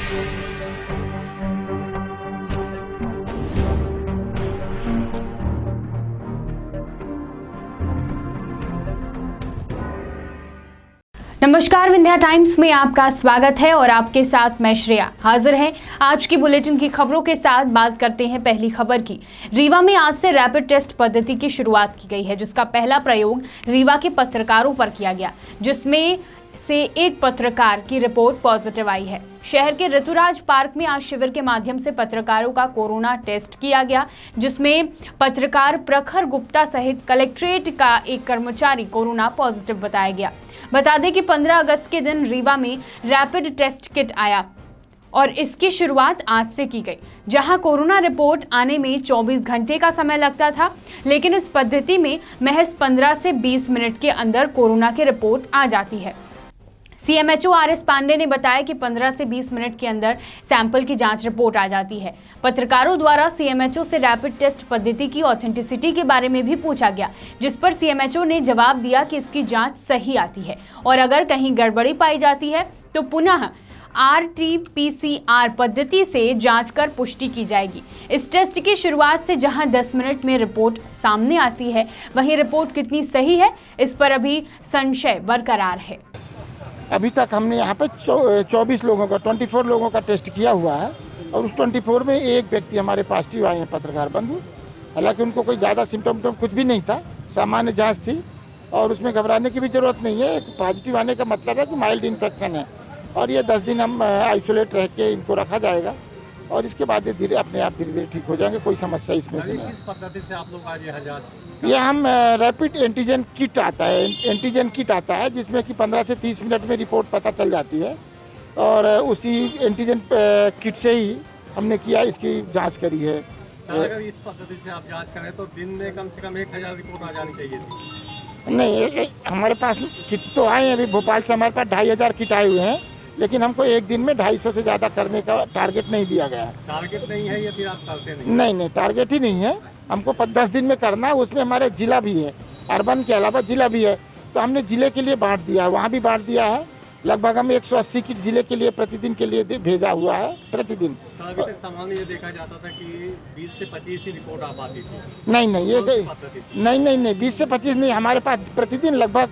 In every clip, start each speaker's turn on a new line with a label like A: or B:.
A: नमस्कार, विंध्या टाइम्स में आपका स्वागत है और आपके साथ मैं श्रेया हाजिर हैं आज की बुलेटिन की खबरों के साथ। बात करते हैं पहली खबर की। रीवा में आज से रैपिड टेस्ट पद्धति की शुरुआत की गई है, जिसका पहला प्रयोग रीवा के पत्रकारों पर किया गया, जिसमें से एक पत्रकार की रिपोर्ट पॉजिटिव आई है। शहर के ऋतुराज पार्क में आज शिविर के माध्यम से पत्रकारों का कोरोना टेस्ट किया गया, जिसमें पत्रकार प्रखर गुप्ता सहित कलेक्ट्रेट का एक कर्मचारी कोरोना पॉजिटिव बताया गया। बता दें कि 15 अगस्त के दिन रीवा में रैपिड टेस्ट किट आया और इसकी शुरुआत आज से की गई, जहां कोरोना रिपोर्ट आने में 24 घंटे का समय लगता था, लेकिन इस पद्धति में महज 15 से 20 मिनट के अंदर कोरोना की रिपोर्ट आ जाती है। सीएमएचओ आरएस पांडे ने बताया कि 15 से 20 मिनट के अंदर सैंपल की जांच रिपोर्ट आ जाती है। पत्रकारों द्वारा सीएमएचओ से रैपिड टेस्ट पद्धति की ऑथेंटिसिटी के बारे में भी पूछा गया, जिस पर सीएमएचओ ने जवाब दिया कि इसकी जांच सही आती है और अगर कहीं गड़बड़ी पाई जाती है तो पुनः RT-PCR पद्धति से जांच कर पुष्टि की जाएगी। इस टेस्ट की शुरुआत से जहां 10 मिनट में रिपोर्ट सामने आती है, वहीं रिपोर्ट कितनी सही है इस पर अभी संशय बरकरार है।
B: अभी तक हमने यहाँ पे 24 लोगों का 24 लोगों का टेस्ट किया हुआ है और उस 24 में एक व्यक्ति हमारे पॉजिटिव आए हैं, पत्रकार बंधु। हालांकि उनको कोई ज़्यादा सिम्टम कुछ भी नहीं था, सामान्य जांच थी और उसमें घबराने की भी ज़रूरत नहीं है। एक पॉजिटिव आने का मतलब है कि माइल्ड इन्फेक्शन है और ये 10 दिन हम आइसोलेट रह के इनको रखा जाएगा और इसके बाद धीरे अपने आप धीरे धीरे ठीक हो जाएंगे। कोई समस्या इसमें से नहीं। किस पद्धति से आप लोग आज ये हम रैपिड एंटीजन किट आता है, एंटीजन किट आता है जिसमें कि 15 से 30 मिनट में रिपोर्ट पता चल जाती है और उसी एंटीजन किट से ही हमने किया, इसकी जांच करी है।
C: अगर इस पद्धति से आप जांच करें तो दिन में कम से कम 1000 रिपोर्ट आ जानी चाहिए थी।
B: नहीं, हमारे पास किट तो आए हैं, अभी भोपाल से हमारे पास 2500 किट आए हुए हैं, लेकिन हमको एक दिन में 250 से ज़्यादा करने का टारगेट नहीं दिया गया है।
C: टारगेट नहीं है ये, फिर आप करते नहीं?
B: नहीं, टारगेट ही नहीं है, हमको 10 दिन में करना है। उसमें हमारे जिला भी है, अर्बन के अलावा जिला भी है, तो हमने जिले के लिए बांट दिया है, वहाँ भी बांट दिया है। लगभग हम 180 किट जिले के लिए प्रतिदिन के लिए भेजा हुआ है प्रतिदिन।
C: अभी तक सामान्य ये देखा जाता था कि 20 से 25 ही रिपोर्ट आ पाती थी।
B: नहीं, ये नहीं 20 से 25 नहीं, हमारे पास प्रतिदिन लगभग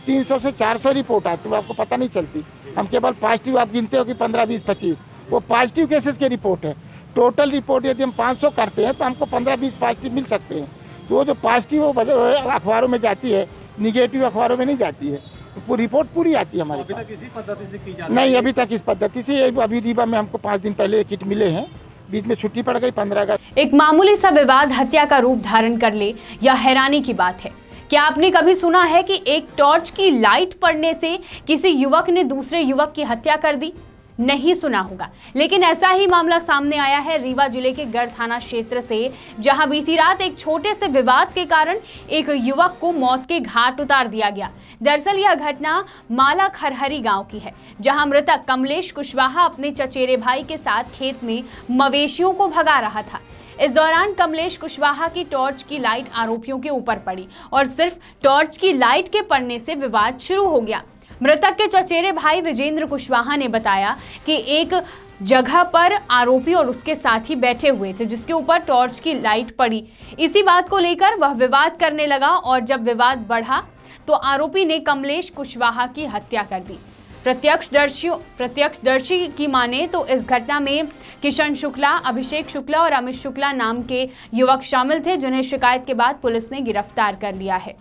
B: 300 से 400 रिपोर्ट आती है, आपको पता नहीं चलती। हम केवल पॉजिटिव आप गिनते हो कि 15, 20, 25, वो पॉजिटिव केसेस की रिपोर्ट है। टोटल रिपोर्ट यदि हम 500 करते हैं तो हमको 15, 20 पॉजिटिव मिल सकते हैं। तो वो जो पॉजिटिव वो अखबारों में जाती है, निगेटिव अखबारों में नहीं जाती है, तो रिपोर्ट पूरी आती है हमारे पास।
C: अभी तक इसी पद्धति से की जाती है?
B: नहीं, अभी तक इस पद्धति से। अभी रीवा में हमको 5 दिन पहले किट मिले हैं, बीच में छुट्टी पड़ गई 15 अगस्त।
A: एक मामूली सा विवाद हत्या का रूप धारण कर ले, यह हैरानी की बात है। क्या आपने कभी सुना है कि एक टॉर्च की लाइट पड़ने से किसी युवक ने दूसरे युवक की हत्या कर दी? नहीं सुना होगा, लेकिन ऐसा ही मामला सामने आया है रीवा जिले के गढ़ थाना क्षेत्र से, जहां बीती रात एक छोटे से विवाद के कारण एक युवक को मौत के घाट उतार दिया गया। दरअसल यह घटना माला खरहरी गांव की है, जहां मृतक कमलेश कुशवाहा अपने चचेरे भाई के साथ खेत में मवेशियों को भगा रहा था। इस दौरान कमलेश कुशवाहा की टॉर्च की लाइट आरोपियों के ऊपर पड़ी और सिर्फ टॉर्च की लाइट के पड़ने से विवाद शुरू हो गया। मृतक के चचेरे भाई विजेंद्र कुशवाहा ने बताया कि एक जगह पर आरोपी और उसके साथी बैठे हुए थे, जिसके ऊपर टॉर्च की लाइट पड़ी। इसी बात को लेकर वह विवाद करने लगा और जब विवाद बढ़ा तो आरोपी ने कमलेश कुशवाहा की हत्या कर दी। प्रत्यक्षदर्शी की माने तो इस घटना में किशन शुक्ला, अभिषेक शुक्ला और अमित शुक्ला नाम के युवक शामिल थे, जिन्हें शिकायत के बाद पुलिस ने गिरफ्तार कर लिया है।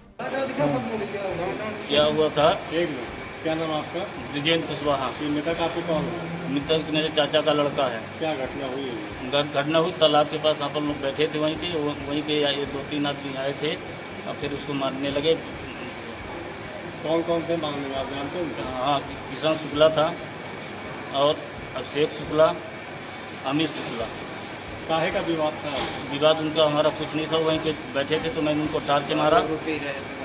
D: क्या हुआ था?
C: क्या नाम आपका?
D: विजेंद्र कुशवाहा।
C: मृतक आपको कौन?
D: मृतक मेरे चाचा का लड़का है।
C: क्या घटना हुई?
D: घटना हुई तालाब के पास, यहाँ पर लोग बैठे थे, वहीं पे ये 2-3 आदमी आए थे और फिर उसको मारने लगे।
C: कौन कौन थे मारने में, आप जानते हैं?
D: हाँ, किशन शुक्ला था और अभिषेक शुक्ला, अमित शुक्ला।
C: काहे का विवाद था?
D: विवाद उनका हमारा कुछ नहीं था, वहीं पे बैठे थे तो मैंने उनको टार्च मारा,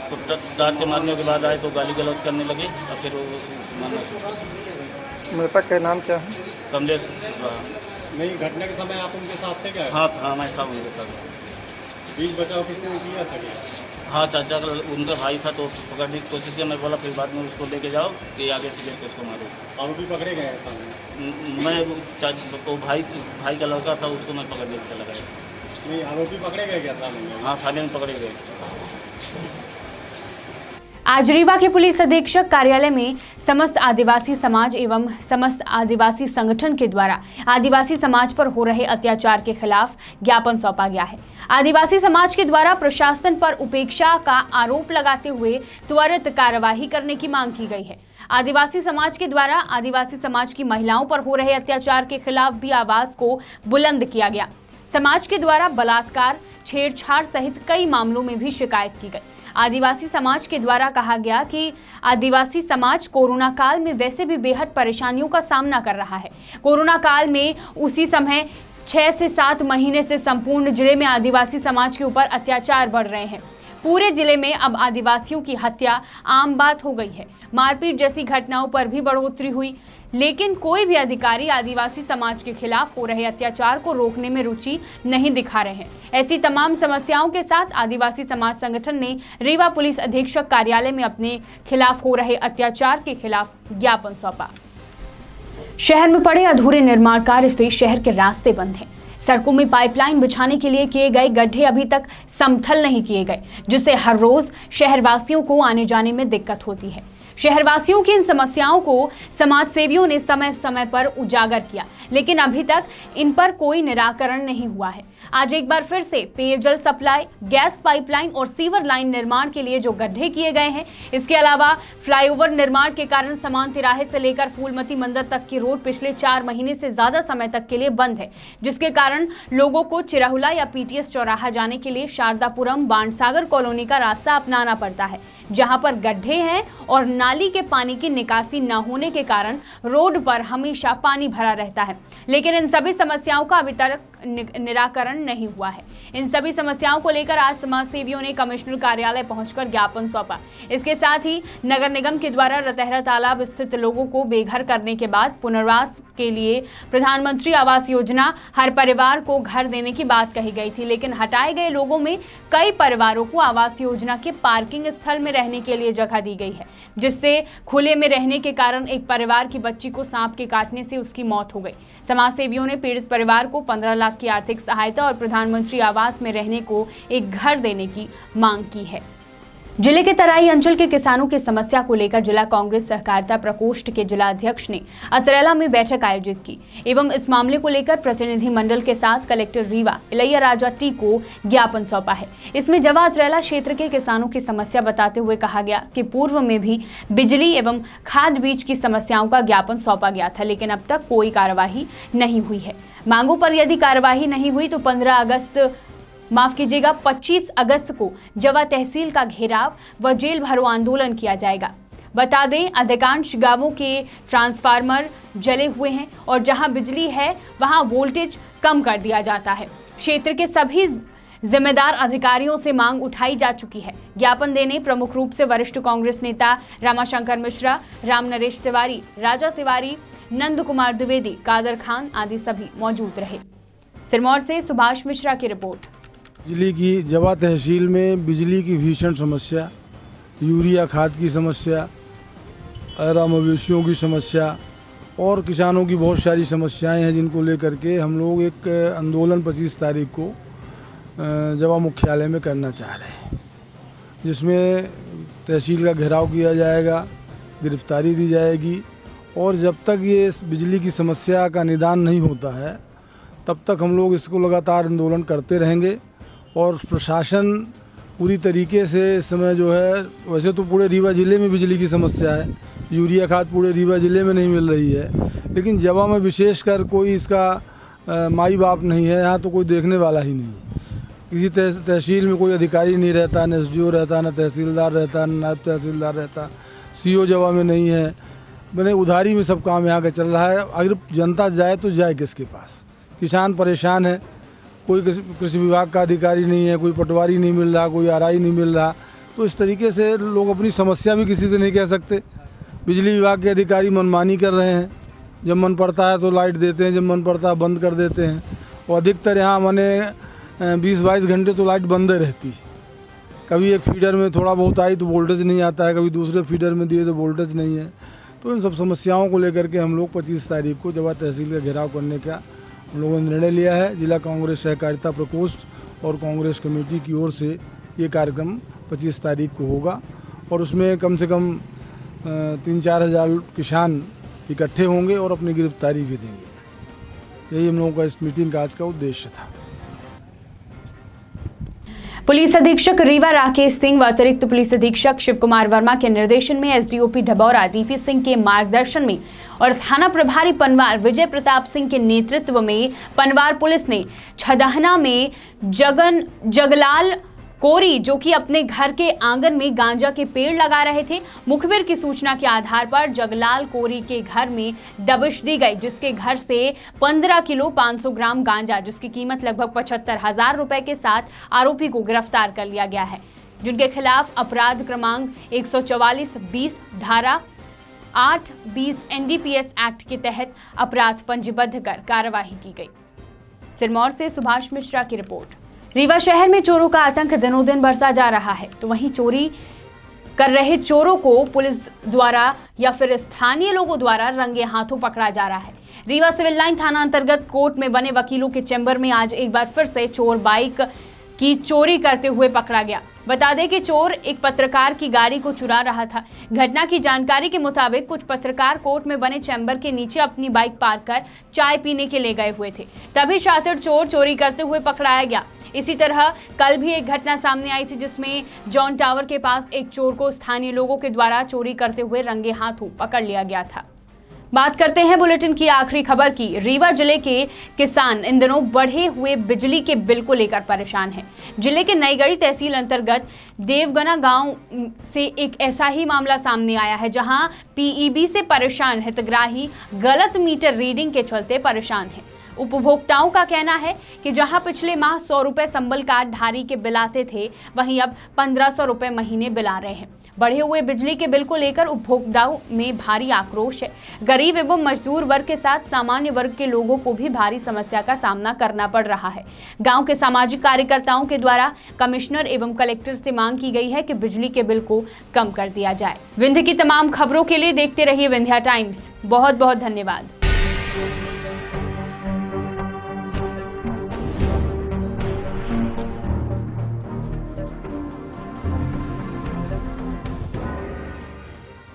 D: तो टार्च मारने के बाद आए तो गाली गलौज करने लगे और फिर वो मारना।
E: मृतक का नाम क्या है?
D: कमलेश कुशवाहा।
C: नहीं, घटना के समय आप उनके साथ थे क्या?
D: हाँ, मैं था उनके साथ।
C: बीच बचाव किसने किया था?
D: हाँ चाचा का उनका भाई था तो पकड़ने की कोशिश की। मैं बोला फिर बाद में उसको लेके जाओ कि आगे से लेकर उसको मारो।
C: आरोपी पकड़े गए हैं?
D: मैं तो भाई का लड़का था, उसको मैं पकड़ने चला गया।
C: नहीं, आरोपी पकड़े गए क्या थाने में?
D: हाँ थाने में पकड़े गए।
A: आज रीवा के पुलिस अधीक्षक कार्यालय में समस्त आदिवासी समाज एवं समस्त आदिवासी संगठन के द्वारा आदिवासी समाज पर हो रहे अत्याचार के खिलाफ ज्ञापन सौंपा गया है। आदिवासी समाज के द्वारा प्रशासन पर उपेक्षा का आरोप लगाते हुए त्वरित कार्यवाही करने की मांग की गई है। आदिवासी समाज के द्वारा आदिवासी समाज की महिलाओं पर हो रहे अत्याचार के खिलाफ भी आवाज को बुलंद किया गया। समाज के द्वारा बलात्कार, छेड़छाड़ सहित कई मामलों में भी शिकायत की गई। आदिवासी समाज के द्वारा कहा गया कि आदिवासी समाज कोरोना काल में वैसे भी बेहद परेशानियों का सामना कर रहा है। कोरोना काल में उसी समय 6 से 7 महीने से संपूर्ण जिले में आदिवासी समाज के ऊपर अत्याचार बढ़ रहे हैं। पूरे जिले में अब आदिवासियों की हत्या आम बात हो गई है। मारपीट जैसी घटनाओं पर भी बढ़ोतरी हुई, लेकिन कोई भी अधिकारी आदिवासी समाज के खिलाफ हो रहे अत्याचार को रोकने में रुचि नहीं दिखा रहे हैं। ऐसी तमाम समस्याओं के साथ आदिवासी समाज संगठन ने रीवा पुलिस अधीक्षक कार्यालय में अपने खिलाफ हो रहे अत्याचार के खिलाफ ज्ञापन सौंपा। शहर में पड़े अधूरे निर्माण कार्य से शहर के रास्ते बंद हैं। सड़कों में पाइपलाइन बिछाने के लिए किए गए गड्ढे अभी तक समतल नहीं किए गए, जिससे हर रोज शहरवासियों को आने जाने में दिक्कत होती है। शहरवासियों की इन समस्याओं को समाज सेवियों ने समय समय पर उजागर किया, लेकिन अभी तक इन पर कोई निराकरण नहीं हुआ है। आज एक बार फिर से पेयजल सप्लाई, गैस पाइपलाइन और सीवर लाइन निर्माण के लिए जो गड्ढे किए गए हैं, इसके अलावा फ्लाईओवर निर्माण के कारण समान तिराहे से लेकर फूलमती मंदिर तक की रोड पिछले 4 महीने से ज्यादा समय तक के लिए बंद है, जिसके कारण लोगों को चिराहुला या पीटीएस चौराहा जाने के लिए शारदापुरम बाणसागर कॉलोनी का रास्ता अपनाना पड़ता है, जहां पर गड्ढे हैं और नाली के पानी की निकासी न होने के कारण रोड पर हमेशा पानी भरा रहता है। लेकिन इन सभी समस्याओं का अभी तक निराकरण नहीं हुआ है। इन सभी समस्याओं को लेकर आज समाज सेवियों ने कमिश्नर कार्यालय पहुंचकर ज्ञापन सौंपा। इसके साथ ही नगर निगम के द्वारा रतहरा तालाब स्थित लोगों को बेघर करने के बाद पुनर्वास के लिए प्रधानमंत्री आवास योजना हर परिवार को घर देने की बात कही गई थी, लेकिन हटाए गए लोगों में कई परिवारों को आवास योजना के पार्किंग स्थल में रहने के लिए जगह दी गई है, जिससे खुले में रहने के कारण एक परिवार की बच्ची को सांप के काटने से उसकी मौत हो गई। समाज सेवियों ने पीड़ित परिवार को 15 लाख की आर्थिक सहायता और प्रधानमंत्री आवास में रहने को एक घर देने की मांग की है। जिले के तराई अंचल के किसानों की समस्या को लेकर जिला कांग्रेस सहकारिता प्रकोष्ठ के जिला अध्यक्ष ने अतरेला में बैठक आयोजित की एवं इस मामले को लेकर प्रतिनिधि मंडल के साथ कलेक्टर रीवा इलैया राजा टी को ज्ञापन सौंपा है। इसमें जवा अतरेला क्षेत्र के किसानों की समस्या बताते हुए कहा गया कि पूर्व में भी बिजली एवं खाद बीज की समस्याओं का ज्ञापन सौंपा गया था, लेकिन अब तक कोई कार्यवाही नहीं हुई है। मांगों पर यदि कार्यवाही नहीं हुई तो 25 अगस्त को जवा तहसील का घेराव व जेल भरो आंदोलन किया जाएगा। बता दें, अधिकांश गांवों के ट्रांसफार्मर जले हुए हैं और जहां बिजली है वहां वोल्टेज कम कर दिया जाता है। क्षेत्र के सभी जिम्मेदार अधिकारियों से मांग उठाई जा चुकी है। ज्ञापन देने प्रमुख रूप से वरिष्ठ कांग्रेस नेता रामाशंकर मिश्रा, राम नरेश तिवारी, राजा तिवारी, नंद कुमार द्विवेदी, कादर खान आदि सभी मौजूद रहे। सिरमौर से सुभाष मिश्रा की रिपोर्ट।
E: बिजली की जवा तहसील में बिजली की भीषण समस्या, यूरिया खाद की समस्या, अरा मवेशियों की समस्या और किसानों की बहुत सारी समस्याएं हैं, जिनको लेकर के हम लोग एक आंदोलन 25 तारीख को जवा मुख्यालय में करना चाह रहे हैं, जिसमें तहसील का घेराव किया जाएगा, गिरफ्तारी दी जाएगी और जब तक ये बिजली की समस्या का निदान नहीं होता है तब तक हम लोग इसको लगातार आंदोलन करते रहेंगे। और प्रशासन पूरी तरीके से इस समय जो है, वैसे तो पूरे रीवा ज़िले में बिजली की समस्या है, यूरिया खाद पूरे रीवा ज़िले में नहीं मिल रही है, लेकिन जवा में विशेषकर कोई इसका माई बाप नहीं है, यहाँ तो कोई देखने वाला ही नहीं है। किसी तहसील में कोई अधिकारी नहीं रहता, न एसडीओ रहता, न तहसीलदार रहता, न नायब तहसीलदार रहता, सीओ जवा में नहीं है। मैंने उधारी में सब काम यहाँ का चल रहा है। अगर जनता जाए तो जाए किसके पास? किसान परेशान है, कोई कृषि विभाग का अधिकारी नहीं है, कोई पटवारी नहीं मिल रहा, कोई आरआई नहीं मिल रहा, तो इस तरीके से लोग अपनी समस्या भी किसी से नहीं कह सकते। बिजली विभाग के अधिकारी मनमानी कर रहे हैं, जब मन पड़ता है तो लाइट देते हैं, जब मन पड़ता है बंद कर देते हैं। और अधिकतर यहाँ मैंने 20-22 घंटे तो लाइट बंद रहती है। कभी एक फीडर में थोड़ा बहुत आई तो वोल्टेज नहीं आता है, कभी दूसरे फीडर में दिए तो वोल्टेज नहीं है। तो इन सब समस्याओं को लेकर के हम लोग 25 तारीख को जवा तहसील का घेराव करने का हम लोगों ने निर्णय लिया है। जिला कांग्रेस सहकारिता प्रकोष्ठ और कांग्रेस कमेटी की ओर से ये कार्यक्रम 25 तारीख को होगा और उसमें कम से कम 3-4 हज़ार किसान इकट्ठे होंगे और अपनी गिरफ्तारी भी देंगे। यही हम लोगों का इस मीटिंग का आज का उद्देश्य था।
A: पुलिस अधीक्षक रीवा राकेश सिंह व अतिरिक्त पुलिस अधीक्षक शिव कुमार वर्मा के निर्देशन में एसडीओपी ढबौरा डीपी सिंह के मार्गदर्शन में और थाना प्रभारी पनवार विजय प्रताप सिंह के नेतृत्व में पनवार पुलिस ने छदहना में जगलाल कोरी जो कि अपने घर के आंगन में गांजा के पेड़ लगा रहे थे, मुखबिर की सूचना के आधार पर जगलाल कोरी के घर में दबिश दी गई, जिसके घर से 15 किलो 500 ग्राम गांजा जिसकी कीमत लगभग 75,000 रुपए के साथ आरोपी को गिरफ्तार कर लिया गया है, जिनके खिलाफ अपराध क्रमांक 144-20 धारा 8-20 एनडीपीएस एक्ट के तहत अपराध पंजीबद्ध कर कार्रवाई की गई। सिरमौर से सुभाष मिश्रा की रिपोर्ट। रीवा शहर में चोरों का आतंक दिनों दिन बढ़ता जा रहा है, तो वहीं चोरी कर रहे चोरों को पुलिस द्वारा या फिर स्थानीय लोगों द्वारा रंगे हाथों पकड़ा जा रहा है। रीवा सिविल लाइन थाना अंतर्गत कोर्ट में बने वकीलों के चैम्बर में आज एक बार फिर से चोर बाइक की चोरी करते हुए पकड़ा गया। बता दें कि चोर एक पत्रकार की गाड़ी को चुरा रहा था। घटना की जानकारी के मुताबिक कुछ पत्रकार कोर्ट में बने चैम्बर के नीचे अपनी बाइक पार्क कर चाय पीने के लिए गए हुए थे, तभी शातिर चोर चोरी करते हुए पकड़ाया गया। इसी तरह कल भी एक घटना सामने आई थी, जिसमें जॉन टावर के पास एक चोर को स्थानीय लोगों के द्वारा चोरी करते हुए रंगे हाथों पकड़ लिया गया था। बात करते हैं बुलेटिन की आखिरी खबर की। रीवा जिले के किसान इन दिनों बढ़े हुए बिजली के बिल को लेकर परेशान हैं। जिले के नईगढ़ी तहसील अंतर्गत देवगना गांव से एक ऐसा ही मामला सामने आया है, जहां पीईबी से परेशान हितग्राही गलत मीटर रीडिंग के चलते परेशान हैं। उपभोक्ताओं का कहना है कि जहां पिछले माह 100 रुपए संबल कार्ड धारी के बिल आते थे, वहीं अब 1500 रुपए महीने बिल आ रहे हैं। बढ़े हुए बिजली के बिल को लेकर उपभोक्ताओं में भारी आक्रोश है। गरीब एवं मजदूर वर्ग के साथ सामान्य वर्ग के लोगों को भी भारी समस्या का सामना करना पड़ रहा है। गांव के सामाजिक कार्यकर्ताओं के द्वारा कमिश्नर एवं कलेक्टर से मांग की गई है कि बिजली के बिल को कम कर दिया जाए। विंध्य की तमाम खबरों के लिए देखते रहिए विंध्या टाइम्स। बहुत बहुत धन्यवाद।